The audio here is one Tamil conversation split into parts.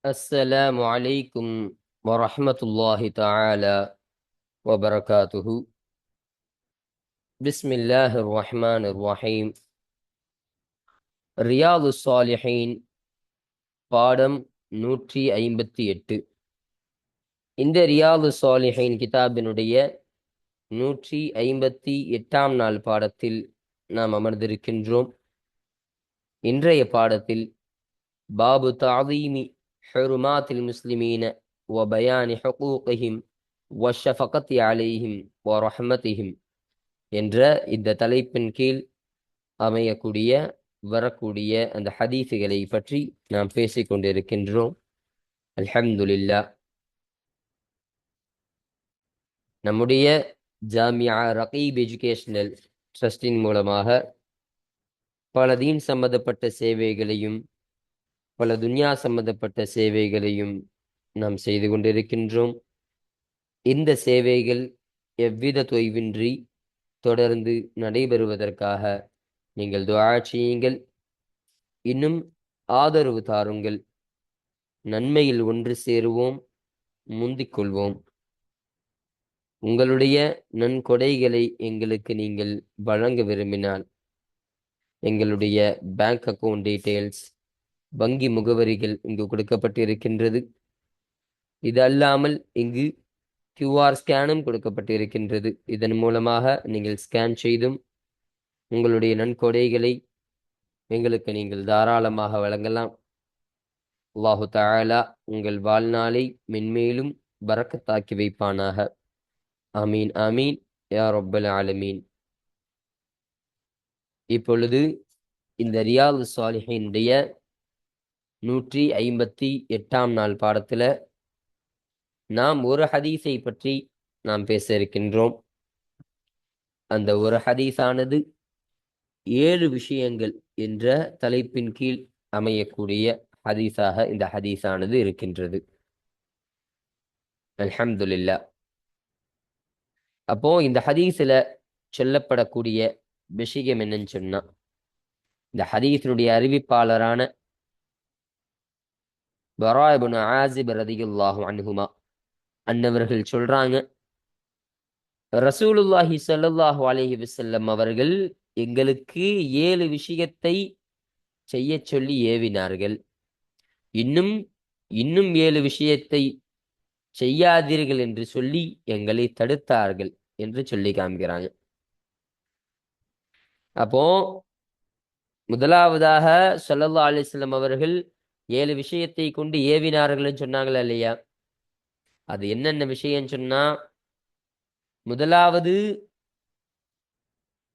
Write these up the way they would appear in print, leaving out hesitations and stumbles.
السلام عليكم ورحمة الله تعالى وبركاته. بسم الله الرحمن الرحيم. ரியாது ஸாலிஹீன் பாடம் 158. இந்த ரியாது ஸாலிஹீன் கிதாபினுடைய 158ஆம் நாள் பாடத்தில் நாம் அமர்ந்திருக்கின்றோம். இன்றைய பாடத்தில் பாபு தஅதீமி ஹுருமாத்தில் முஸ்லிமீன வ பயானி ஹுகூகிஹிம் வ ஷஃபகத்தி அலைஹிம் வ ரஹ்மதிஹிம் என்ற இந்த தலைப்பின் கீழ் அமையக்கூடிய வரக்கூடிய அந்த ஹதீஸுகளை பற்றி நாம் பேசிக் கொண்டிருக்கின்றோம். அல்ஹம்துலில்லாஹ். நம்முடைய ஜாமியா ரகீப் எஜுகேஷனல் ட்ரஸ்டின் மூலமாக பல தீன் சம்பந்தப்பட்ட சேவைகளையும் பல துன்யா சம்பந்தப்பட்ட சேவைகளையும் நாம் செய்து கொண்டிருக்கின்றோம். இந்த சேவைகள் எவ்வித தொய்வின்றி தொடர்ந்து நடைபெறுவதற்காக நீங்கள் துஆ செய்யுங்கள், இன்னும் ஆதரவு தாருங்கள். நன்மையில் ஒன்று சேருவோம், முந்திக் கொள்வோம். உங்களுடைய நன்கொடைகளை எங்களுக்கு நீங்கள் வழங்க விரும்பினால் எங்களுடைய பேங்க் அக்கவுண்ட் டீட்டெயில்ஸ், வங்கி முகவரிகள் இங்கு கொடுக்கப்பட்டிருக்கின்றது. இது அல்லாமல் இங்கு கியூஆர் ஸ்கேனும் கொடுக்கப்பட்டிருக்கின்றது. இதன் மூலமாக நீங்கள் ஸ்கேன் செய்தும் உங்களுடைய நன்கொடைகளை எங்களுக்கு நீங்கள் தாராளமாக வழங்கலாம். அல்லாஹு தஆலா உங்கள் வாழ்நாளை மென்மேலும் பரக்கத்தாக்கி வைப்பானாக. ஆமீன் ஆமீன் யா ரப்பல் ஆலமீன். இப்பொழுது இந்த ரியாது ஸாலிஹீனுடைய 158ஆம் நாள் பாடத்தில் நாம் ஒரு ஹதீஸை பற்றி நாம் பேச இருக்கின்றோம். அந்த ஒரு ஹதீஸானது 7 விஷயங்கள் என்ற தலைப்பின் கீழ் அமையக்கூடிய ஹதீஸாக இந்த ஹதீஸானது இருக்கின்றது. அல்ஹம்துலில்லாஹ். அப்போ இந்த ஹதீஸில் சொல்லப்படக்கூடிய விஷயம் என்னன்னு சொன்னா, இந்த ஹதீஸினுடைய அறிவிப்பாளரான பரா இப்னு ஆஸிப் ரலியல்லாஹு அன்ஹுமா அன்னவர்கள் சொல்றாங்க, ரசூலுல்லாஹி ஸல்லல்லாஹு அலைஹி வஸல்லம் அவர்கள் எங்களுக்கு 7 விஷயத்தை செய்ய சொல்லி ஏவினார்கள். இன்னும் இன்னும் 7 விஷயத்தை செய்யாதீர்கள் என்று சொல்லி எங்களை தடுத்தார்கள் என்று சொல்லி காமிக்கிறாங்க. அப்போ முதலாவதாக ஸல்லல்லாஹு அலைஹி வஸல்லம் அவர்கள் 7 விஷயத்தை கொண்டு ஏவினார்கள்னு சொன்னாங்களா இல்லையா? அது என்னென்ன விஷயம் சொன்னா, முதலாவது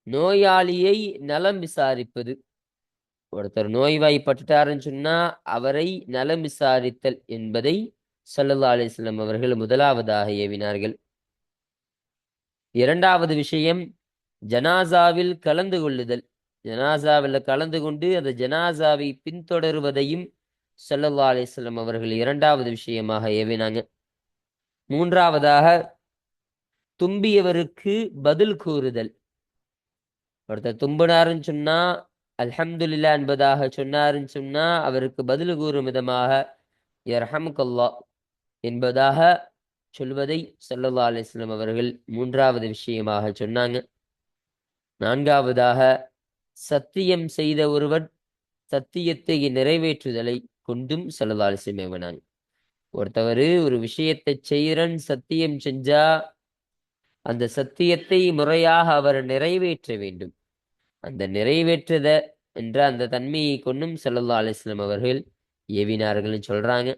நோயாளியை நலம் விசாரிப்பது. ஒருத்தர் நோய்வாய்ப்பட்டுட்டாருன்னு சொன்னா அவரை நலம் விசாரித்தல் என்பதை ஸல்லல்லாஹு அலைஹி வஸல்லம் அவர்கள் முதலாவதாக ஏவினார்கள். இரண்டாவது விஷயம் ஜனாசாவில் கலந்து கொள்ளுதல். ஜனாசாவில் கலந்து கொண்டு அந்த ஜனாசாவை பின்தொடருவதையும் ஸல்லல்லாஹு அலைஹி வஸல்லம் அவர்கள் இரண்டாவது விஷயமாக ஏவினாங்க. மூன்றாவதாக தும்பியவருக்கு பதில் கூறுதல். ஒருத்தர் தும்பினாருன்னு சொன்னா அல்ஹம்துலில்லாஹ் என்பதாக சொன்னாருன்னு சொன்னா அவருக்கு பதில் கூறும் விதமாக யர்ஹமுக்கல்லாஹ் என்பதாக சொல்வதை ஸல்லல்லாஹு அலைஹி வஸல்லம் அவர்கள் மூன்றாவது விஷயமாக சொன்னாங்க. நான்காவதாக சத்தியம் செய்த ஒருவர் சத்தியத்தை நிறைவேற்றுதலை கொண்டும் ஸல்லல்லாஹு அலைஹி வஸல்லம் ஏவினாங்க. ஒருத்தவர் ஒரு விஷயத்தை செய்யறன்னு சத்தியம் செஞ்சா அந்த சத்தியத்தை முறையாக அவர் நிறைவேற்ற வேண்டும். அந்த நிறைவேற்றுத என்ற அந்த தன்மையை கொண்டும் ஸல்லல்லாஹு அலைஹி வஸல்லம் அவர்கள் ஏவினார்கள்னு சொல்றாங்க.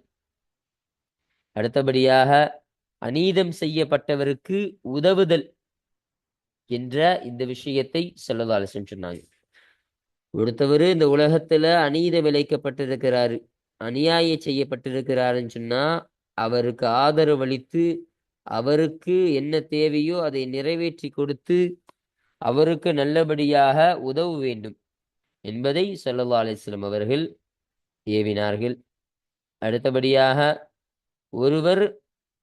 அடுத்தபடியாக அநீதம் செய்யப்பட்டவருக்கு உதவுதல் என்ற இந்த விஷயத்தை ஸல்லல்லாஹு அலைஹி வஸல்லம் சொன்னாங்க. ஒருத்தவர் இந்த உலகத்துல அநீதம் இழைக்கப்பட்டிருக்கிறாரு, அநியாயம் செய்யப்பட்டிருக்கிறாருன்னு சொன்னா அவருக்கு ஆதரவளித்து அவருக்கு என்ன தேவையோ அதை நிறைவேற்றி கொடுத்து அவருக்கு நல்லபடியாக உதவ வேண்டும் என்பதை ஸல்லல்லாஹு அலைஹி வஸல்லம் அவர்கள் ஏவினார்கள். அடுத்தபடியாக ஒருவர்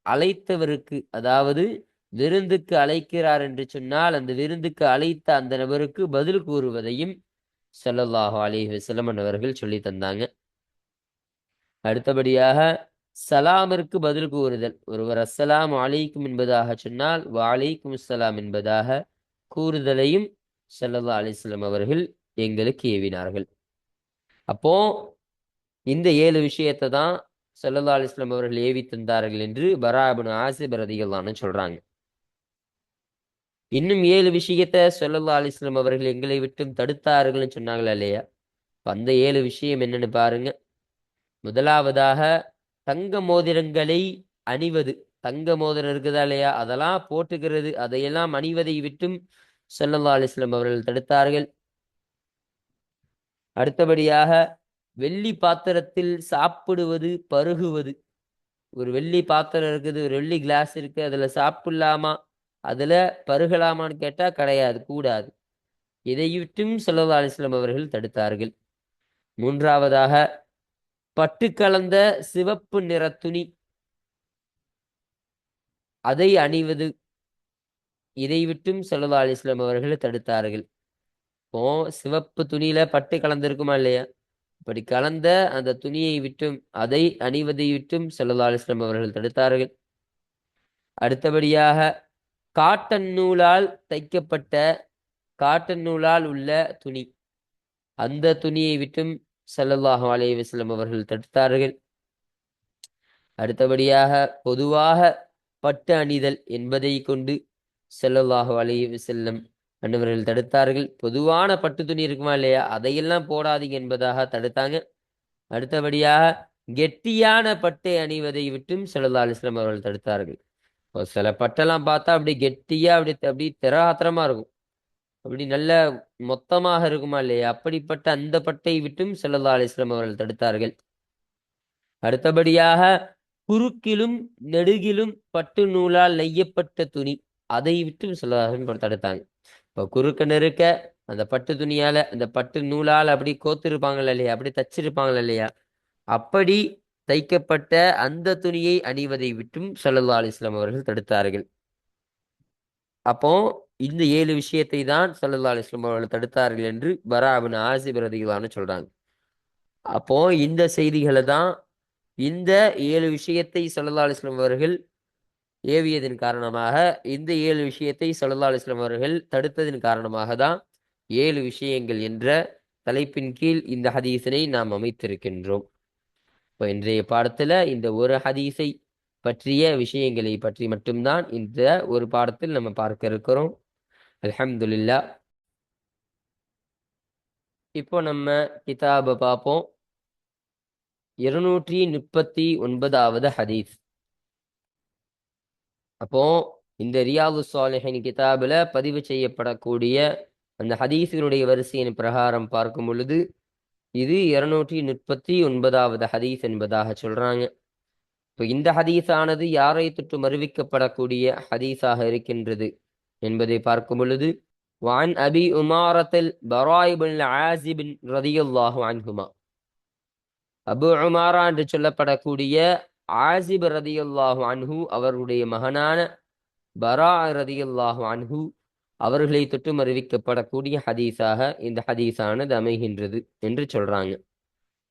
அழைத்தவருக்கு, அதாவது விருந்துக்கு அழைக்கிறார் என்று சொன்னால் அந்த விருந்துக்கு அழைத்த அந்த நபருக்கு பதில் கூறுவதையும் ஸல்லல்லாஹு அலைஹி வஸல்லம் அவர்கள் சொல்லி தந்தாங்க. அடுத்தபடியாக சலாமிற்கு பதில் கூறுதல். ஒருவர் அஸ்ஸலாமு அலைக்கும் என்பதாக சொன்னால் வலைக்கும் அஸ்ஸலாம் என்பதாக கூறுதலையும் ஸல்லல்லாஹு அலைஹி வஸல்லம் அவர்கள் எங்களுக்கு ஏவினார்கள். அப்போ இந்த 7 விஷயத்தை தான் ஸல்லல்லாஹு அலைஹி வஸல்லம் அவர்கள் ஏவி தந்தார்கள் என்று பரா இப்னு ஆசிப் ரலியல்லாஹு அன்ஹு சொல்றாங்க. இன்னும் 7 விஷயத்தை ஸல்லல்லாஹு அலைஹி வஸல்லம் அவர்கள் எங்களை விட்டும் தடுத்தார்கள்னு சொன்னாங்களா இல்லையா? அந்த 7 விஷயம் என்னன்னு பாருங்க. முதலாவதாக தங்க மோதிரங்களை அணிவது. தங்க மோதிரம் இருக்குதா இல்லையா? அதெல்லாம் போட்டுக்கிறது, அதையெல்லாம் அணிவதை விட்டும் ஸல்லல்லாஹு அலைஹி வஸல்லம் அவர்கள் தடுத்தார்கள். அடுத்தபடியாக வெள்ளி பாத்திரத்தில் சாப்பிடுவது, பருகுவது. ஒரு வெள்ளி பாத்திரம் இருக்குது, ஒரு வெள்ளி கிளாஸ் இருக்கு, அதுல சாப்பிடலாமா, அதுல பருகலாமான்னு கேட்டா கிடையாது, கூடாது. இதை விட்டும் ஸல்லல்லாஹு அலைஹி வஸல்லம் அவர்கள் தடுத்தார்கள். மூன்றாவதாக பட்டு கலந்த சிவப்பு நிற துணி, அதை அணிவது. இதை விட்டும் ஸல்லல்லாஹு அலைஹி வஸல்லம் அவர்கள் தடுத்தார்கள். இப்போ சிவப்பு துணியில பட்டு கலந்திருக்குமா இல்லையா? இப்படி கலந்த அந்த துணியை விட்டும், அதை அணிவதை விட்டும் ஸல்லல்லாஹு அலைஹி வஸல்லம் அவர்கள் தடுத்தார்கள். அடுத்தபடியாக காட்டன் நூலால் தைக்கப்பட்ட, காட்டன் நூலால் உள்ள துணி, அந்த துணியை விட்டும் ஸல்லல்லாஹு அலைஹி வஸல்லம் அவர்கள் தடுத்தார்கள். அடுத்தபடியாக பொதுவாக பட்டு அணிதல் என்பதை கொண்டு ஸல்லல்லாஹு அலைஹி வஸல்லம் அன்னவர்கள் தடுத்தார்கள். பொதுவான பட்டு துணி இருக்குமா இல்லையா, அதையெல்லாம் போடாதீங்க என்பதாக தடுத்தாங்க. அடுத்தபடியாக கெட்டியான பட்டை அணிவதை விட்டும் ஸல்லல்லாஹு அலைஹி வஸல்லம் அவர்கள் தடுத்தார்கள். இப்போ சில பட்டெல்லாம் பார்த்தா அப்படி கெட்டியா அப்படி திராத்திரமா இருக்கும், அப்படி நல்ல மொத்தமாக இருக்குமா இல்லையா, அப்படிப்பட்ட அந்த பட்டை விட்டும் ஸல்லல்லாஹு அலைஹி வஸல்லம் அவர்கள் தடுத்தார்கள். அடுத்தபடியாக குறுக்கிலும் நெடுகிலும் பட்டு நூலால் நெய்யப்பட்ட துணி, அதை விட்டும் ஸல்லல்லாஹு அலைஹி வஸல்லம் தடுத்தாங்க. இப்போ குறுக்க நெருக்க அந்த பட்டு துணியால, அந்த பட்டு நூலால் அப்படி கோத்திருப்பாங்கல்ல இல்லையா, அப்படி தச்சிருப்பாங்கல்ல இல்லையா, அப்படி தைக்கப்பட்ட அந்த துணியை அணிவதை விட்டும் ஸல்லல்லாஹு அலைஹி வஸல்லம் அவர்கள் தடுத்தார்கள். அப்போ இந்த 7 விஷயத்தை தான் ஸல்லல்லாஹு அலைஹி வஸல்லம் அவர்கள் தடுத்தார்கள் என்று பரா இப்னு ஆசிப் ரலியல்லாஹு அன்ஹு சொல்றாங்க. அப்போ இந்த செய்திகளை தான், இந்த 7 விஷயத்தை ஸல்லல்லாஹு அலைஹி வஸல்லம் அவர்கள் ஏவியதன் காரணமாக, இந்த 7 விஷயத்தை ஸல்லல்லாஹு அலைஹி வஸல்லம் அவர்கள் தடுத்ததன் காரணமாக தான் 7 விஷயங்கள் என்ற தலைப்பின் கீழ் இந்த ஹதீஸினை நாம் அமைத்திருக்கின்றோம். இப்போ இன்றைய பாடத்துல இந்த ஒரு ஹதீஸை பற்றிய விஷயங்களை பற்றி மட்டும்தான் இந்த ஒரு பாடத்தில் நம்ம பார்க்க இருக்கிறோம். அல்ஹம்துலில்லாஹ். இப்போ நம்ம கிதாபை பார்ப்போம். 239வது ஹதீஸ். அப்போ இந்த ரியாது ஸாலிஹீன் கிதாபில் பதிவு செய்யப்படக்கூடிய அந்த ஹதீஸினுடைய வரிசையின் பிரகாரம் பார்க்கும் பொழுது இது 239வது ஹதீஸ் என்பதாக சொல்றாங்க. இப்போ இந்த ஹதீஸானது யாரை தொட்டு மறுவிக்கப்படக்கூடிய ஹதீஸாக இருக்கின்றது என்பதை பார்க்கும் பொழுது, வான் அபி உமாரத்தில் பராய் பின் ஆஸிப் ரலியல்லாஹு அன்ஹுமா, அபு உமாரா என்று சொல்லப்படக்கூடிய ஆஸிப் ரலியல்லாஹு அன்ஹு அவர்களுடைய மகனான பரா ரலியல்லாஹு அன்ஹு அவர்களை தொட்டு அறிவிக்கப்படக்கூடிய ஹதீஸாக இந்த ஹதீஸானது அமைகின்றது என்று சொல்றாங்க.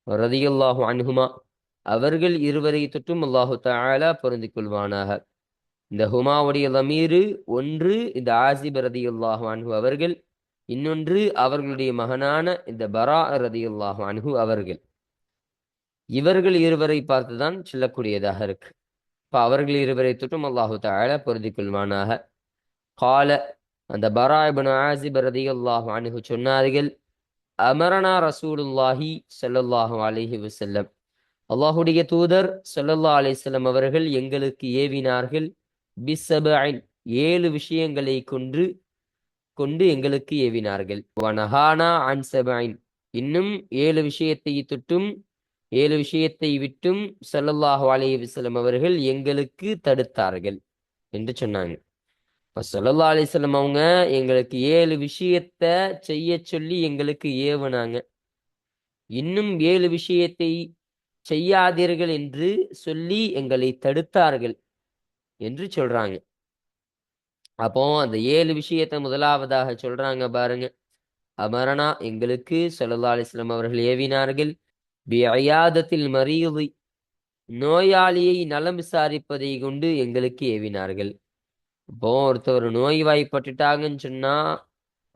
ரலியல்லாஹு அன்ஹுமா, அவர்கள் இருவரை தொட்டும் அல்லாஹு தஆலா பொருந்திக் கொள்வானாக. இந்த ஹுமாவுடைய லமீரு ஒன்று இந்த ஆஸிப் ரலியல்லாஹு அன்ஹு அவர்கள், இன்னொன்று அவர்களுடைய மகனான இந்த பரா ரலியல்லாஹு அன்ஹு அவர்கள். இவர்கள் இருவரை பார்த்துதான் சொல்லக்கூடியதாக இருக்கு. இப்ப அவர்கள் இருவரை தொட்டும் அல்லாஹு தஆலா பொருந்திக் கொள்வானாக. கால, அந்த பரா இப்னு ஆஸிப் ரலியல்லாஹு அன்ஹு சொன்னார்கள், அமரனா ரசூலுல்லாஹி ஸல்லல்லாஹு அலைஹி வஸல்லம், அல்லாஹுடைய தூதர் ஸல்லல்லாஹு அலைஹி வஸல்லம் அவர்கள் எங்களுக்கு ஏவினார்கள், பிஸ்ஸபஇன், 7 விஷயங்களை கொண்டு எங்களுக்கு ஏவினார்கள். வனஹானா அன் ஸபஇன், இன்னும் 7 விஷயத்தை தொட்டும் 7 விஷயத்தை விட்டும் ஸல்லல்லாஹு அலைஹி வஸல்லம் அவர்கள் எங்களுக்கு தடுத்தார்கள் என்று சொன்னாங்க. இப்போ ஸல்லல்லாஹு அலைஹி வஸல்லம் அவங்க எங்களுக்கு 7 விஷயத்த செய்ய சொல்லி எங்களுக்கு ஏவுனாங்க, இன்னும் 7 விஷயத்தை செய்யாதீர்கள் என்று சொல்லி எங்களை தடுத்தார்கள் என்று சொல்றாங்க. அப்போ அந்த 7 விஷயத்தை முதலாவதாக சொல்றாங்க பாருங்க. அமரனா, எங்களுக்கு ஸல்லல்லாஹு அலைஹி வஸல்லம் அவர்கள் ஏவினார்கள், பிஅயாதத்தில் மரீதி, நோயாளியை நலம் விசாரிப்பதை கொண்டு எங்களுக்கு ஏவினார்கள். இப்போ ஒருத்தர் நோய்வாய்ப்பட்டுட்டாங்கன்னு சொன்னா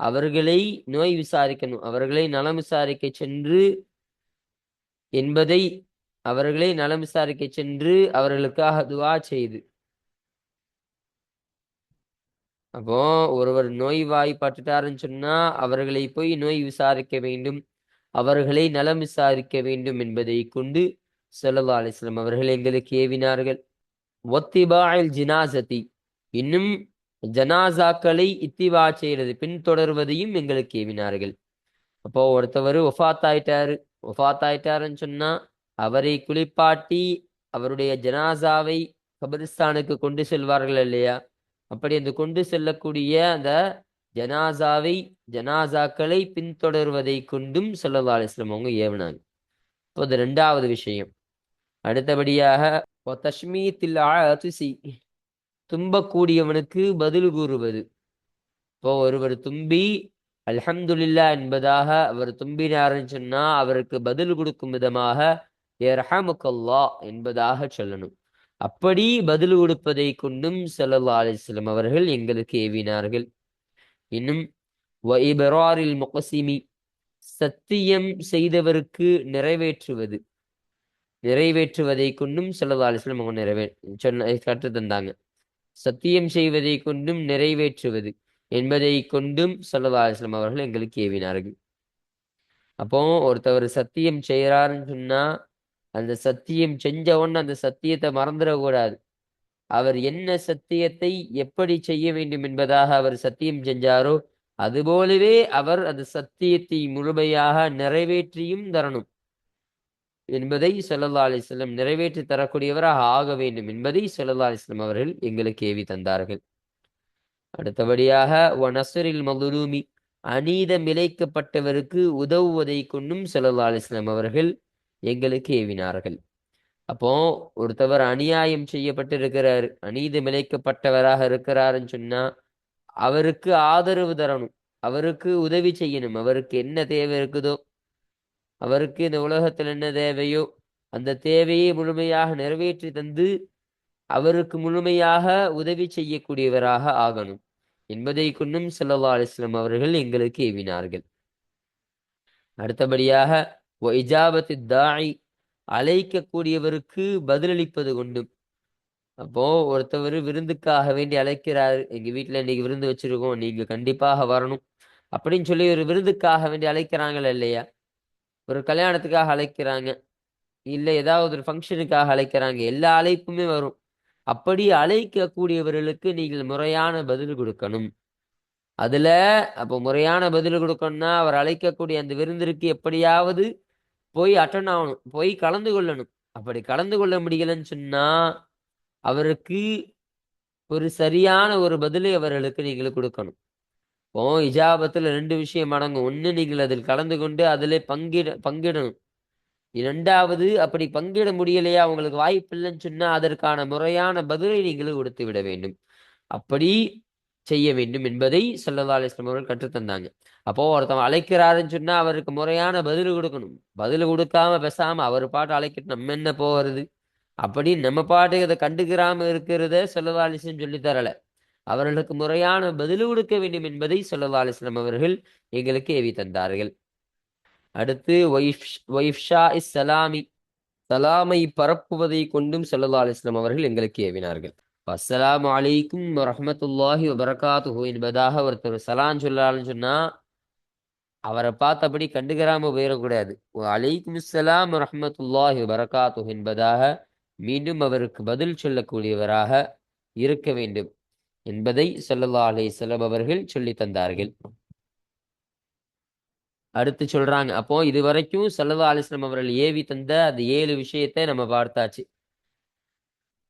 அவர்களை நோய் விசாரிக்கணும், அவர்களை நலம் விசாரிக்க சென்று என்பதை அவர்களை நலம் விசாரிக்க சென்று அவர்களுக்காக துஆ செய்து. அப்போ ஒருவர் நோய்வாய்ப்பட்டுட்டாருன்னு சொன்னா அவர்களை போய் நோய் விசாரிக்க வேண்டும், அவர்களை நலம் விசாரிக்க வேண்டும் என்பதை கொண்டு ஸல்லல்லாஹு அலைஹி வஸல்லம் அவர்கள் எங்களுக்கு ஏவினார்கள். ஒத்திபாயில் ஜினாசதி, இன்னும் ஜனாசாக்களை இத்திவா செய்யறது பின்தொடர்வதையும் எங்களுக்கு ஏவினார்கள். அப்போ ஒருத்தவர் ஒஃபாத்தாயிட்டாருன்னு சொன்னா அவரை குளிப்பாட்டி அவருடைய ஜனாசாவை கபரிஸ்தானுக்கு கொண்டு செல்வார்கள் இல்லையா? அப்படி அந்த கொண்டு செல்லக்கூடிய அந்த ஜனாசாக்களை பின்தொடர்வதை கொண்டும் ஸல்லல்லாஹு அலைஹி வஸல்லம் அவங்க ஏவினாங்க. இப்போ அது ரெண்டாவது விஷயம். அடுத்தபடியாக தஷ்மீத்தில் ஆதிசி, தும்பக்கூடியவனுக்கு பதில் கூறுவது. இப்போ ஒருவர் தும்பி அல்ஹம்துலில்லா என்பதாக அவர் தும்பினார்னு சொன்னா அவருக்கு பதில் கொடுக்கும் விதமாக யர்ஹமுக்கல்லா என்பதாக சொல்லணும். அப்படி பதில் கொடுப்பதை கொண்டும் ஸல்லல்லாஹு அலைஹி வஸல்லம் அவர்கள் எங்களுக்கு ஏவினார்கள். இன்னும் வ இப்ராரில் முக்ஸிமி, சத்தியம் செய்தவருக்கு நிறைவேற்றுவதை கொண்டும் ஸல்லல்லாஹு அலைஹி வஸல்லம் அவங்க கற்று தந்தாங்க. சத்தியம் செய்வதை கொண்டும் நிறைவேற்றுவது என்பதை கொண்டும் ஸல்லல்லாஹு அலைஹி வஸல்லம் அவர்கள் எங்களுக்கு ஏவினார்கள். அப்போ ஒருத்தவர் சத்தியம் செய்யறாருன்னு சொன்னா அந்த சத்தியம் செஞ்ச உடனே அந்த சத்தியத்தை மறந்துடக்கூடாது. அவர் என்ன சத்தியத்தை எப்படி செய்ய வேண்டும் என்பதாக அவர் சத்தியம் செஞ்சாரோ அதுபோலவே அவர் அந்த சத்தியத்தை முழுமையாக நிறைவேற்றியும் தரணும் என்பதை ஸல்லல்லாஹு அலைஹி வஸல்லம் நிறைவேற்றி தரக்கூடியவராக ஆக வேண்டும் என்பதை ஸல்லல்லாஹு அலைஹி வஸல்லம் அவர்கள் எங்களுக்கு ஏவி தந்தார்கள். அடுத்தபடியாக நஸ்ரில் மதுலூமி, அநீதம் இழைக்கப்பட்டவருக்கு உதவுவதை கொண்டும் ஸல்லல்லாஹு அலைஹி வஸல்லம் அவர்கள் எங்களுக்கு ஏவினார்கள். அப்போ ஒருத்தவர் அநியாயம் செய்யப்பட்டிருக்கிறார், அநீதம் இழைக்கப்பட்டவராக இருக்கிறாருன்னு சொன்னா அவருக்கு ஆதரவு தரணும், அவருக்கு உதவி செய்யணும். அவருக்கு என்ன தேவை இருக்குதோ, அவருக்கு இந்த உலகத்தில் என்ன தேவையோ அந்த தேவையை முழுமையாக நிறைவேற்றி தந்து அவருக்கு முழுமையாக உதவி செய்யக்கூடியவராக ஆகணும் என்பதை கொண்டும் ஸல்லல்லாஹு அலைஹி வஸல்லம் அவர்கள் எங்களுக்கு ஏவினார்கள். அடுத்தபடியாக இஜாபத்து தாஇ, அழைக்கக்கூடியவருக்கு பதிலளிப்பது கொண்டும். அப்போ ஒருத்தவர் விருந்துக்காக வேண்டி அழைக்கிறாரு, எங்க வீட்டுல இன்னைக்கு விருந்து வச்சிருக்கோம், நீங்க கண்டிப்பாக வரணும் அப்படின்னு சொல்லி ஒரு விருந்துக்காக வேண்டி அழைக்கிறாங்களா இல்லையா? ஒரு கல்யாணத்துக்காக அழைக்கிறாங்க, இல்ல ஏதாவது ஒரு ஃபங்க்ஷனுக்காக அழைக்கிறாங்க, எல்லா அழைப்புமே வரும். அப்படி அழைக்கக்கூடியவர்களுக்கு நீங்கள் முறையான பதில் கொடுக்கணும். அதுல அப்போ முறையான பதில் கொடுக்கணும்னா அவர் அழைக்கக்கூடிய அந்த விருந்திற்கு எப்படியாவது போய் அட்டன் ஆகணும், போய் கலந்து கொள்ளணும். அப்படி கலந்து கொள்ள முடியலன்னு சொன்னா அவருக்கு ஒரு சரியான ஒரு பதிலை அவர்களுக்கு நீங்கள் கொடுக்கணும். இப்போ இஜாபத்துல ரெண்டு விஷயம் அடங்கும். ஒண்ணு, நீங்கள் அதில் கலந்து கொண்டு அதில் பங்கிடணும். இரண்டாவது, அப்படி பங்கிட முடியலையா, உங்களுக்கு வாய்ப்பு இல்லைன்னு சொன்னா அதற்கான முறையான பதிலை நீங்கள் கொடுத்து விட வேண்டும். அப்படி செய்ய வேண்டும் என்பதை ஸல்லல்லாஹு அலைஹி வஸல்லம் அவர்கள் கற்றுத்தந்தாங்க. அப்போ ஒருத்தவங்க அழைக்கிறாருன்னு சொன்னா அவருக்கு முறையான பதில் கொடுக்கணும். பதில் கொடுக்காம பேசாம அவர் பாட்டு அழைக்கிட்டு நம்ம என்ன போகிறது, அப்படி நம்ம பாட்டுக்கு அதை கண்டுக்கிறாம இருக்கிறத ஸல்லல்லாஹு அலைஹி வஸல்லம் சொல்லி தரல. அவர்களுக்கு முறையான பதில் கொடுக்க வேண்டும் என்பதை ஸல்லல்லாஹு அலைஹி வஸல்லம் அவர்கள் எங்களுக்கு ஏவி தந்தார்கள். அடுத்து ஒய்ஃப்ஷா இஸ் சலாமி, சலாமை பரப்புவதை கொண்டும் ஸல்லல்லாஹு அலைஹி வஸல்லம் அவர்கள் எங்களுக்கு ஏவினார்கள். அஸ்ஸலாமு அலைக்கும் வரஹ்மத்துல்லாஹி வபரகாத்துஹு என்பதாக ஒருத்தர் சலாம் சொல்லான்னு சொன்னா அவரை பார்த்தபடி கண்டுக்கிறாம போயிடக்கூடாது. அலைக்கும் அஸ்ஸலாம் வரஹ்மத்துல்லாஹி வபரகாத்துஹு என்பதாக மீண்டும் அவருக்கு பதில் சொல்லக்கூடியவராக இருக்க வேண்டும் என்பதை ஸல்லல்லாஹு அலைஹி வஸல்லம் அவர்கள் சொல்லி தந்தார்கள். அடுத்து சொல்றாங்க, அப்போ இதுவரைக்கும் ஸல்லல்லாஹு அலைஹி வஸல்லம் அவர்கள் ஏவி தந்த அந்த 7 விஷயத்தை நம்ம பார்த்தாச்சு.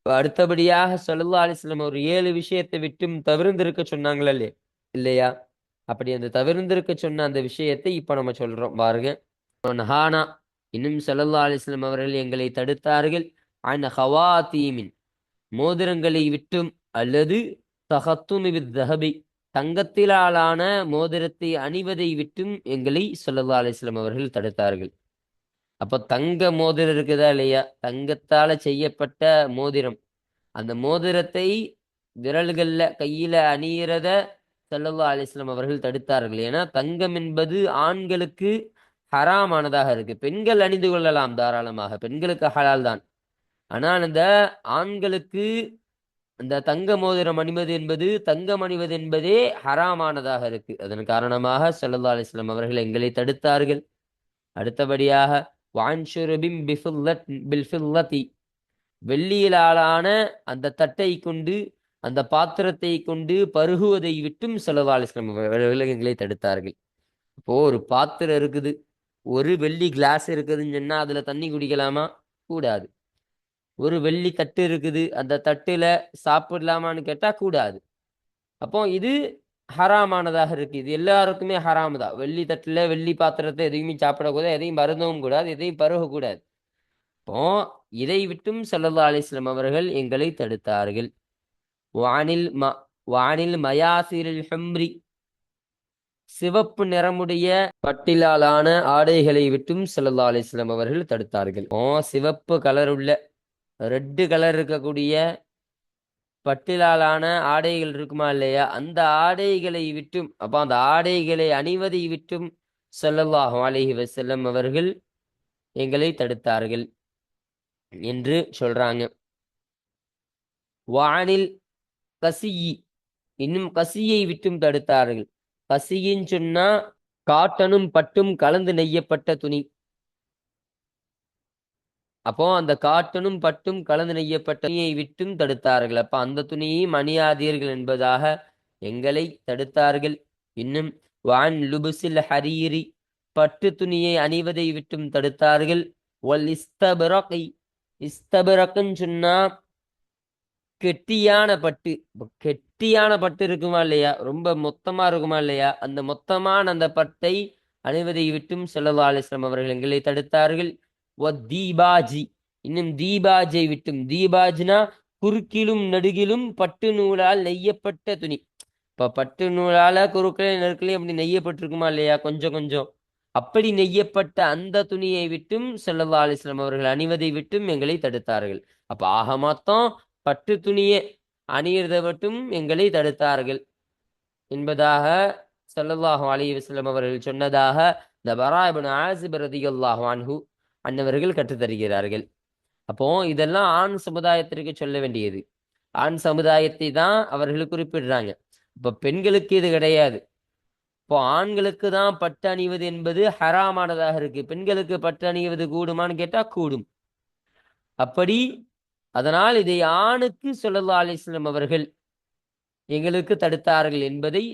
அடுத்தபடியாக ஸல்லல்லாஹு அலைஹி வஸல்லம் ஒரு 7 விஷயத்தை விட்டும் தவிர்ந்திருக்க சொன்னாங்களே இல்லையா? அப்படி அந்த தவிர்ந்திருக்க சொன்ன அந்த விஷயத்தை இப்ப நம்ம சொல்றோம் பாருங்க. நஹானா, இன்னும் ஸல்லல்லாஹு அலைஹி வஸல்லம் அவர்கள் எங்களை தடுத்தார்கள். அன் ஹவாத்தீமின், மோதிரங்களை விட்டும், அல்லது தஹத்துமி பித்தஹபி, தங்கத்திலான மோதிரத்தை அணிவதை விட்டும் எங்களை ஸல்லல்லாஹு அலைஹி வஸல்லம் அவர்கள் தடுத்தார்கள். அப்போ தங்க மோதிரம் இருக்குதா இல்லையா, தங்கத்தால செய்யப்பட்ட மோதிரம், அந்த மோதிரத்தை விரல்கள்ல கையில அணியிறத ஸல்லல்லாஹு அலைஹி வஸல்லம் அவர்கள் தடுத்தார்கள். ஏன்னா தங்கம் என்பது ஆண்களுக்கு ஹராமானதாக இருக்கு. பெண்கள் அணிந்து கொள்ளலாம் தாராளமாக, பெண்களுக்கு ஹலால் தான். ஆனால் அந்த ஆண்களுக்கு அந்த தங்க மோதிரம் அணிவது என்பது, தங்கம் அணிவது என்பதே ஹராமானதாக இருக்கு. அதன் காரணமாக ஸல்லல்லாஹு அலைஹி வஸல்லம் அவர்கள் எங்களை தடுத்தார்கள். அடுத்தபடியாக வான்ஷுருபின் பில்ஃபில்லதி, வெள்ளியிலான அந்த தட்டை கொண்டு, அந்த பாத்திரத்தை கொண்டு பருகுவதை விட்டும் ஸல்லல்லாஹு அலைஹி வஸல்லம் அவர்கள் எங்களை தடுத்தார்கள். இப்போ ஒரு பாத்திரம் இருக்குது, ஒரு வெள்ளி கிளாஸ் இருக்குதுன்னு சொன்னா அதுல தண்ணி குடிக்கலாமா? கூடாது. ஒரு வெள்ளி தட்டு இருக்குது, அந்த தட்டுல சாப்பிடலாமான்னு கேட்டா கூடாது. அப்போ இது ஹராமானதாக இருக்கு. இது எல்லாருக்குமே ஹராம் தான். வெள்ளி தட்டுல வெள்ளி பாத்திரத்தை எதையுமே சாப்பிடக்கூடாது, எதையும் மருந்தவும் கூடாது, எதையும் பருகக்கூடாது. இப்போ இதை விட்டும் ஸல்லல்லாஹு அலைஹி வஸல்லம் அவர்கள் எங்களை தடுத்தார்கள். வானில் வானில் மயாசிரில் ஹம்ரி, சிவப்பு நிறமுடைய பட்டிலாலான ஆடைகளை விட்டும் ஸல்லல்லாஹு அலைஹி வஸல்லம் அவர்கள் தடுத்தார்கள். சிவப்பு கலர் உள்ள, ரெட்டு கலர் இருக்கக்கூடிய பட்டிலாலான ஆடைகள் இருக்குமா இல்லையா, அந்த ஆடைகளை விட்டும், அப்ப அந்த ஆடைகளை அணிவதை விட்டும் ஸல்லல்லாஹு அலைஹி வஸல்லம் அவர்கள் எங்களை தடுத்தார்கள் என்று சொல்றாங்க. வானில் கசியி, இன்னும் கசியை விட்டும் தடுத்தார்கள். கசியின்னு சொன்னா காட்டனும் பட்டும் கலந்து நெய்யப்பட்ட துணி. அப்போ அந்த காட்டனும் பட்டும் கலந்து நெய்யப்பட்ட துணியை விட்டும் தடுத்தார்கள். அப்ப அந்த துணியையும் அணியாதீர்கள் என்பதாக எங்களை தடுத்தார்கள். இன்னும் வான் லுபுசில் ஹரீரி, பட்டு துணியை அணிவதை விட்டும் தடுத்தார்கள். ஒல் இஸ்தபரகை, இஸ்தபரக்குன்னு சொன்னா கெட்டியான பட்டு. கெட்டியான பட்டு இருக்குமா இல்லையா, ரொம்ப மொத்தமா இருக்குமா இல்லையா, அந்த மொத்தமான அந்த பட்டை அணிவதை விட்டும் ஸல்லல்லாஹு அலைஹி வஸல்லம் அவர்கள் எங்களை தடுத்தார்கள். தீபாஜி, இன்னும் தீபாஜை விட்டும். தீபாஜ்னா குறுக்கிலும் நடுகிலும் பட்டு நூலால் நெய்யப்பட்ட துணி. இப்ப பட்டு நூலால குறுக்களையும் நெருக்களையும் அப்படி நெய்யப்பட்டிருக்குமா இல்லையா, கொஞ்சம் கொஞ்சம் அப்படி நெய்யப்பட்ட அந்த துணியை விட்டும் ஸல்லல்லாஹு அலைஹி வஸல்லம் அவர்கள் அணிவதை விட்டும் எங்களை தடுத்தார்கள். அப்ப ஆக மொத்தம் பட்டு துணியை அணியறதை மட்டும் எங்களை தடுத்தார்கள் என்பதாக ஸல்லல்லாஹு அலைஹி வஸல்லம் அவர்கள் சொன்னதாக இந்த பரா இப்னு ஆஸிப் ரலியல்லாஹு அன்ஹு அன்னவர்கள் கற்றுத்தருகிறார்கள். அப்போ இதெல்லாம் ஆண் சமுதாயத்திற்கு சொல்ல வேண்டியது. ஆண் சமுதாயத்தை தான் அவர்கள் குறிப்பிடுறாங்க. இப்ப பெண்களுக்கு இது கிடையாது. இப்போ ஆண்களுக்கு தான் பட்டு அணிவது என்பது ஹராமானதாக இருக்கு. பெண்களுக்கு பட்டு அணிவது கூடுமான்னு கேட்டா கூடும். அப்படி அதனால் இதை ஆணுக்கு ஸல்லல்லாஹு அலைஹி வஸல்லம் அவர்கள் எங்களுக்கு தடுத்தார்கள் என்பதை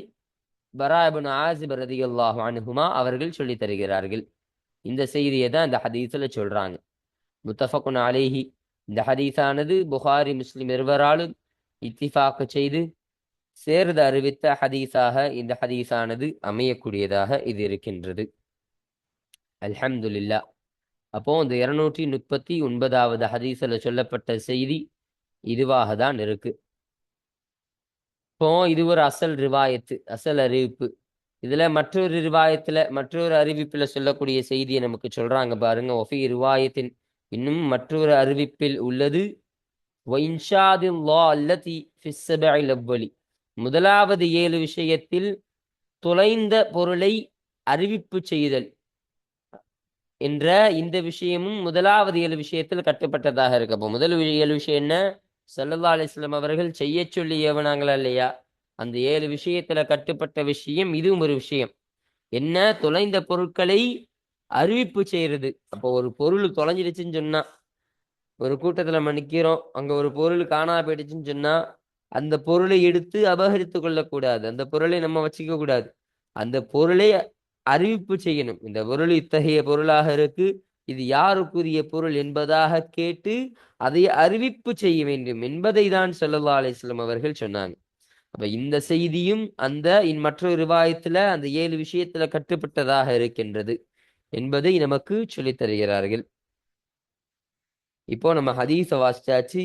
பரா இப்னு ஆஸிப் ரலியல்லாஹு அன்ஹுமா அவர்கள் சொல்லித் தருகிறார்கள். இந்த செய்தியை தான் இந்த ஹதீஸ்ல சொல்றாங்க. முத்தஃபகுன் அலைஹி, இந்த ஹதீஸானது புகாரி முஸ்லிம் இருவராலும் இத்திஃபாக் செய்து சேர்ந்து அறிவித்த ஹதீஸாக இந்த ஹதீஸானது அமையக்கூடியதாக இது இருக்கின்றது. அல்ஹம்துலில்லாஹ். அப்போ இந்த 239வது ஹதீஸ்ல சொல்லப்பட்ட செய்தி இதுவாக தான் இருக்கு. இப்போ இது ஒரு அசல் ரிவாயத்து, அசல் அறிவிப்பு. இதுல மற்றொரு ரிவாயத்துல, மற்றொரு அறிவிப்புல சொல்லக்கூடிய செய்தியை நமக்கு சொல்றாங்க பாருங்க. ஒஃபி ரிவாயத்தின், இன்னும் மற்றொரு அறிவிப்பில் உள்ளது, முதலாவது 7 விஷயத்தில் தொலைந்த பொருளை அறிவிப்பு செய்தல் என்ற இந்த விஷயமும் முதலாவது 7 விஷயத்தில் கட்டுப்பட்டதாக இருக்கு. அப்போ முதல் 7 விஷயம் என்ன? ஸல்லல்லாஹு அலைஹி வஸல்லம் அவர்கள் செய்ய சொல்லி ஏவனாங்களா இல்லையா, அந்த 7 விஷயத்துல கட்டுப்பட்ட விஷயம் இதுவும் ஒரு விஷயம். என்ன? தொலைந்த பொருட்களை அறிவிப்பு செய்யறது. அப்போ ஒரு பொருள் தொலைஞ்சிடுச்சுன்னு சொன்னா, ஒரு கூட்டத்துல நிக்கிறோம், அங்க ஒரு பொருள் காணா போயிடுச்சுன்னு சொன்னா, அந்த பொருளை எடுத்து அபகரித்து கொள்ளக்கூடாது, அந்த பொருளை நம்ம வச்சுக்க கூடாது. அந்த பொருளை அறிவிப்பு செய்யணும். இந்த பொருள் இத்தகைய பொருளாக இருக்கு, இது யாருக்குரிய பொருள் என்பதாக கேட்டு அதை அறிவிப்பு செய்ய வேண்டும் என்பதை தான் ஸல்லல்லாஹு அலைஹி வஸல்லம் அவர்கள் சொன்னாங்க. அப்ப இந்த செய்தியும் அந்த மற்றொரு ரிவாயத்துல அந்த 7 விஷயத்துல கட்டுப்பட்டதாக இருக்கின்றது என்பதை நமக்கு சொல்லித் தருகிறார்கள். இப்போ நம்ம ஹதீஸ வாசிச்சாச்சு.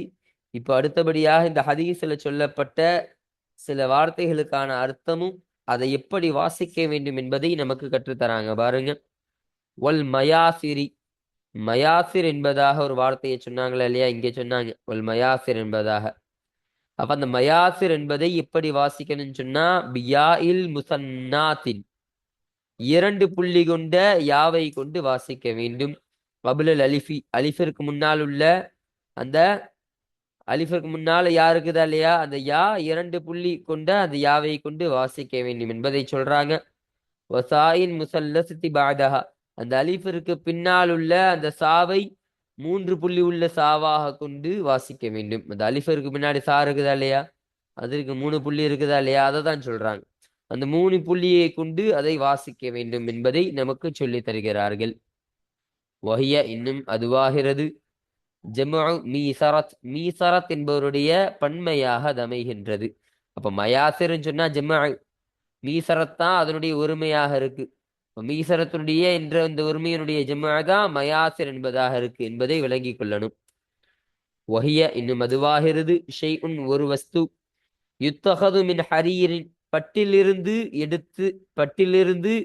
இப்போ அடுத்தபடியாக இந்த ஹதீஸ்ல சொல்லப்பட்ட சில வார்த்தைகளுக்கான அர்த்தமும் அதை எப்படி வாசிக்க வேண்டும் என்பதை நமக்கு கற்றுத்தராங்க பாருங்க. ஒல் மயாசிரி, மயாசிர் என்பதாக ஒரு வார்த்தையை சொன்னாங்களா இல்லையா, இங்கே சொன்னாங்க ஒரு மயாசிர் என்பதாக. அப்ப அந்த மயாசிர் என்பதை எப்படி வாசிக்கணும்னு சொன்னா, பியா இல் முசன்னாத்தின், 2 புள்ளி கொண்ட யாவை கொண்டு வாசிக்க வேண்டும். கபுலல் அலிஃபி, அலிஃபிற்கு முன்னால் உள்ள அந்த அலிஃபிற்கு முன்னால யா இருக்குதா இல்லையா, அந்த யா 2 புள்ளி கொண்ட அந்த யாவை கொண்டு வாசிக்க வேண்டும் என்பதை சொல்றாங்க. வசாயின் முசல்லசத்தி பாதஹா, அந்த அலிஃபிற்கு பின்னால் உள்ள அந்த சாவை 3 புள்ளி உள்ள சாவாக கொண்டு வாசிக்க வேண்டும். அந்த அலிஃபிற்கு பின்னாடி சா இருக்குதா இல்லையா, அதற்கு 3 புள்ளி இருக்குதா இல்லையா, அதை தான் சொல்றாங்க. அந்த 3 புள்ளியை கொண்டு அதை வாசிக்க வேண்டும் என்பதை நமக்கு சொல்லித் தருகிறார்கள். வஹிய, இன்னும் அதுவாகிறது, ஜம்உ மீசரத், மீசரத் என்பவருடைய பன்மையாக அது அமைகின்றது. அப்ப மயாசிர்ன்னு சொன்னா ஜம்உ, மீசரத் தான் அதனுடைய ஒருமையாக இருக்கு. மீசரத்துடைய என்ற இந்த ஒருமையினுடைய ஜம்உ தான் மயாசிர் என்பதாக இருக்கு என்பதை விளங்கிக் கொள்ளணும். வஹிய, இன்னும் அதுவாகிறது, ஷைஉன் ஒரு வஸ்து, யுத்தகது மின் ஹரீரின், பட்டிலிருந்து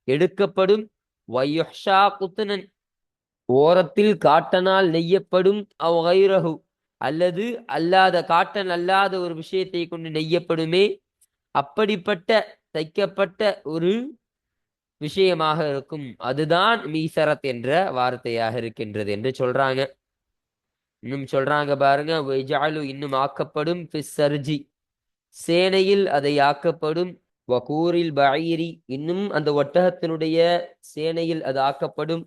எடுக்கப்படும், வயுஹ்ஷா குத்னன், ஓரத்தில் காட்டனால் நெய்யப்படும், அவ் கைரஹு, அல்லது அல்லாத காட்டன் அல்லாத ஒரு விஷயத்தை கொண்டு நெய்யப்படுமே, அப்படிப்பட்ட தைக்கப்பட்ட ஒரு விஷயமாக இருக்கும், அதுதான் மீசரத் என்ற வார்த்தையாக இருக்கின்றது என்று சொல்றாங்க. இன்னும் சொல்றாங்க பாருங்க, வைஜாலு, இன்னும் ஆக்கப்படும், ஃபிஸ்ஸர்ஜி, சேனையில் அதை ஆக்கப்படும், வகூரில் பஈரி, இன்னும் அந்த ஒட்டகத்தினுடைய சேனையில் அது ஆக்கப்படும்.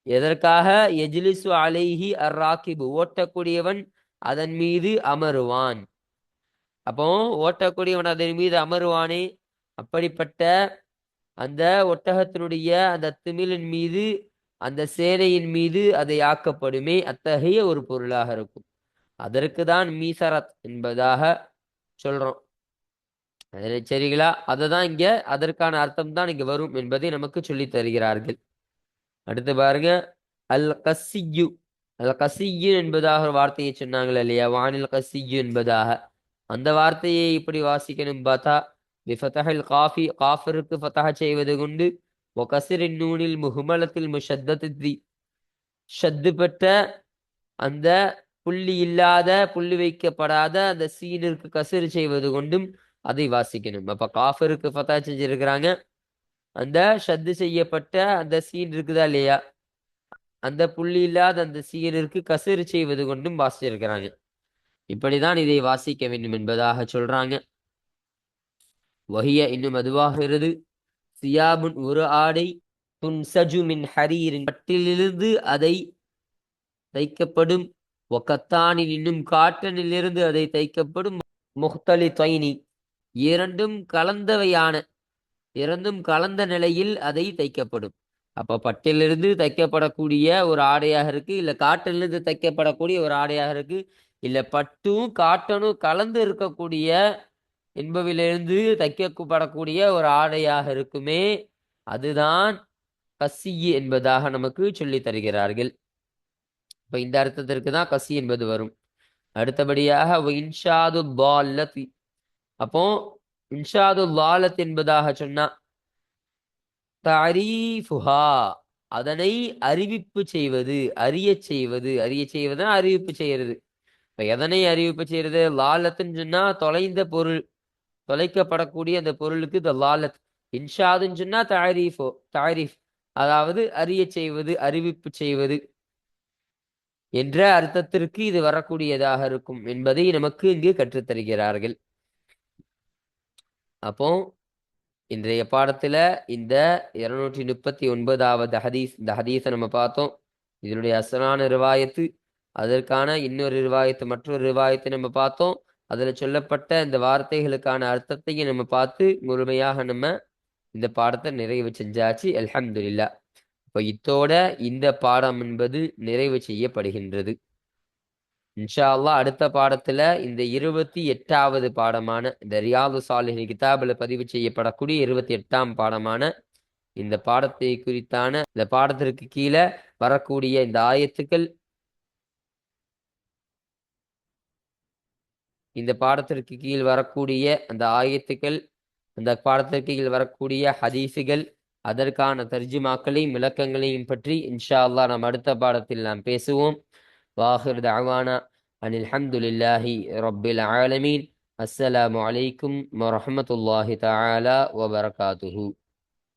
எதற்காக? எஜ்லிசு அலைஹி அர்ராகிபு, ஓட்டக்கூடியவன் அதன் மீது அமருவான். அப்போ ஓட்டக்கூடியவன் அதன் மீது அமருவானே, அப்படிப்பட்ட அந்த ஒட்டகத்தினுடைய அந்த திமிலின் மீது, அந்த சேனையின் மீது அதை ஆக்கப்படுமே, அத்தகைய ஒரு பொருளாக இருக்கும். அதற்கு தான் மீசரத் என்பதாக சொல்றோம். சரிங்களா? அதை தான் இங்க, அதற்கான அர்த்தம் தான் இங்க வரும் என்பதை நமக்கு சொல்லித் தருகிறார்கள். அடுத்து பாருங்க, அல் கசியு, அல் கசியு என்பதாக ஒரு வார்த்தையை சொன்னாங்களே இல்லையா, வானில் கசியு என்பதாக, அந்த வார்த்தையை இப்படி வாசிக்கணும் பார்த்தா, பிஃபதஹில் காஃபி, காஃபிற்கு ஃபதஹ செய்வது கொண்டு, வகஸ்ரின் நூனில் முஹ்மலத்தில் முஷத்தத்தி, ஷத்து பெற்ற அந்த புள்ளி இல்லாத, புள்ளி வைக்கப்படாத அந்த சீனிற்கு கசிறு செய்வது கொண்டும் அதை வாசிக்கணும். அப்ப காஃபிற்கு ஃபதஹ செஞ்சிருக்கிறாங்க, அந்த ஷத்து செய்யப்பட்ட அந்த சீன் இருக்குதா இல்லையா, அந்த புள்ளி இல்லாத அந்த சீனிற்கு கசிறு செய்வது கொண்டும் வாசிச்சிருக்கிறாங்க. இப்படிதான் இதை வாசிக்க வேண்டும் என்பதாக சொல்றாங்க. வஹிய, இன்னும் அதுவாகிறது, சியாபுன் ஒரு ஆடை, துன்சஜு மின் ஹரீரின், பட்டிலிருந்து அதை தைக்கப்படும், ஒக்கத்தானில், இன்னும் காட்டனிலிருந்து அதை தைக்கப்படும், முஹ்தலி தொய்னி, இரண்டும் கலந்தவையான, இரண்டும் கலந்த நிலையில் அதை தைக்கப்படும். அப்ப பட்டிலிருந்து தைக்கப்படக்கூடிய ஒரு ஆடையாக இருக்கு, இல்ல காட்டனிலிருந்து தைக்கப்படக்கூடிய ஒரு ஆடையாக இருக்கு, இல்ல பட்டும் காட்டனும் கலந்து இருக்கக்கூடிய என்பவிலிருந்து தைக்கப்படக்கூடிய ஒரு ஆடையாக இருக்குமே, அதுதான் கசி என்பதாக நமக்கு சொல்லி தருகிறார்கள். இப்ப இந்த அர்த்தத்திற்கு தான் கசி என்பது வரும். அடுத்தபடியாக இன்ஷாது லாலத், அப்போ இன்ஷாது லாலத் என்பதாக சொன்னா, தரீஃபுஹா, அதனை அறிவிப்பு செய்வது, அறிய செய்வது, அறிய செய்வதுனா அறிவிப்பு செய்யறது. இப்ப எதனை அறிவிப்பு செய்யறது? லாலத்துன்னு சொன்னா தொலைந்த பொருள், தொலைக்கப்படக்கூடிய அந்த பொருளுக்கு இந்த லாலத். இன்ஷாதுன்னு சொன்னா தாரீஃபோ, தாரீஃப், அதாவது அறிய செய்வது, அறிவிப்பு செய்வது என்ற அர்த்தத்திற்கு இது வரக்கூடியதாக இருக்கும் என்பதை நமக்கு இங்கு கற்றுத்தருகிறார்கள். அப்போ இன்றைய பாடத்துல இந்த 239வது ஹதீஸ், இந்த ஹதீஸை நம்ம பார்த்தோம். இதனுடைய அசலான ரிவாயத்து, அதற்கான இன்னொரு ரிவாயத்து, மற்றொரு ரிவாயத்தை நம்ம பார்த்தோம். அதுல சொல்லப்பட்ட இந்த வார்த்தைகளுக்கான அர்த்தத்தையும் நம்ம பார்த்து முழுமையாக நம்ம இந்த பாடத்தை நிறைவு செஞ்சாச்சு. அல்ஹம்துலில்லாஹ். இப்போ இத்தோட இந்த பாடம் என்பது நிறைவு செய்யப்படுகின்றது. இன்ஷா அல்லாஹ் அடுத்த பாடத்துல இந்த 28வது பாடமான இந்த ரியாது சாலிஹின் கிதாபில் பதிவு செய்யப்படக்கூடிய 28ஆம் பாடமான இந்த பாடத்தை குறித்தான, இந்த பாடத்திற்கு கீழே வரக்கூடிய இந்த ஆயத்துக்கள், இந்த பாடத்திற்கு கீழ் வரக்கூடிய அந்த ஆயத்துக்கள், அந்த பாடத்திற்கு கீழ் வரக்கூடிய ஹதீஸுகள், அதற்கான தர்ஜுமாக்களையும் விளக்கங்களையும் பற்றி இன்ஷா அல்லாஹ் நாம் அடுத்த பாடத்தில் நாம் பேசுவோம். வாஹிர் தஅவானா அனில் ஹம்துலில்லாஹி ரப்பில் ஆலமீன். அஸ்ஸலாமு அலைக்கும் வரஹ்மத்துல்லாஹி தஆலா வபரகாத்துஹு.